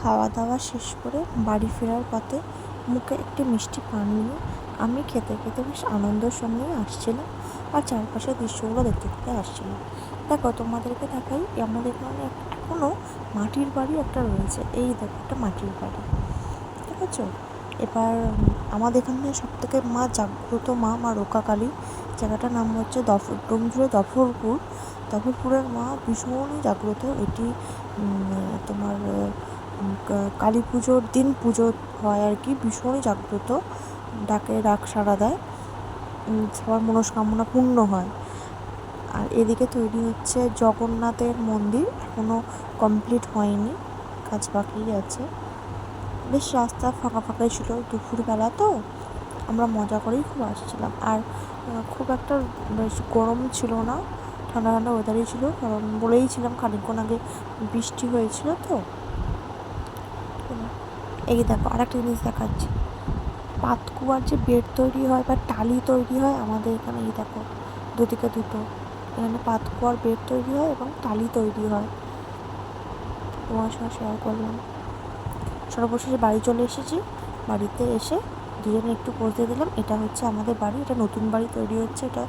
খাওয়া দাওয়া শেষ করে বাড়ি ফেরার পথে মুখে একটি মিষ্টি পান নিয়ে আমি খেতে খেতে বেশ আনন্দের সঙ্গেই আসছিলাম আর চারপাশের দৃশ্যগুলো দেখতে দেখতে আসছিলাম। দেখো তোমাদেরকে দেখাই, আমাদের এখানে এখনও মাটির বাড়ি একটা রয়েছে। এই দেখো একটা মাটির বাড়ি, ঠিক আছে। এবার আমাদের এখানে সবথেকে মা জাগ্রত মা রোকা কালী, জায়গাটার নাম হচ্ছে ডোমজুড়ে দফরপুরের মা ভীষণই জাগ্রত। এটি তোমার কালী পুজোর দিন পুজো হয় আর কি, ভীষণই জাগ্রত, ডাক সাড়া দেয়, সবার মনস্কামনা পূর্ণ হয়। আর এদিকে তৈরি হচ্ছে জগন্নাথের মন্দির, এখনও কমপ্লিট হয়নি, কাজ বাকি আছে। বেশ রাস্তা ফাঁকা ফাঁকাই ছিল, দুপুরবেলা তো আমরা মজা করেই খুব আসছিলাম। আর খুব একটা বেশ গরম ছিল না, ঠান্ডা ঠান্ডা ওয়েদারই ছিল, কারণ বলেইছিলাম খানিকক্ষণ আগে বৃষ্টি হয়েছিল তো। এই দেখো আরেকটা জিনিস দেখাচ্ছি, পাতকুয়ার যে বেড তৈরি হয় বা টালি তৈরি হয় আমাদের এখানে, এই দেখো দুদিকে দুটো, এখানে পাতকুয়ার বেড তৈরি হয় এবং টালি তৈরি হয়। তোমার সঙ্গে শেয়ার করলাম। সর্বশেষে বাড়ি চলে এসেছি, বাড়িতে এসে দুজনে একটু পৌঁছে দিলাম। এটা হচ্ছে আমাদের বাড়ি, এটা নতুন বাড়ি তৈরি হচ্ছে, এটা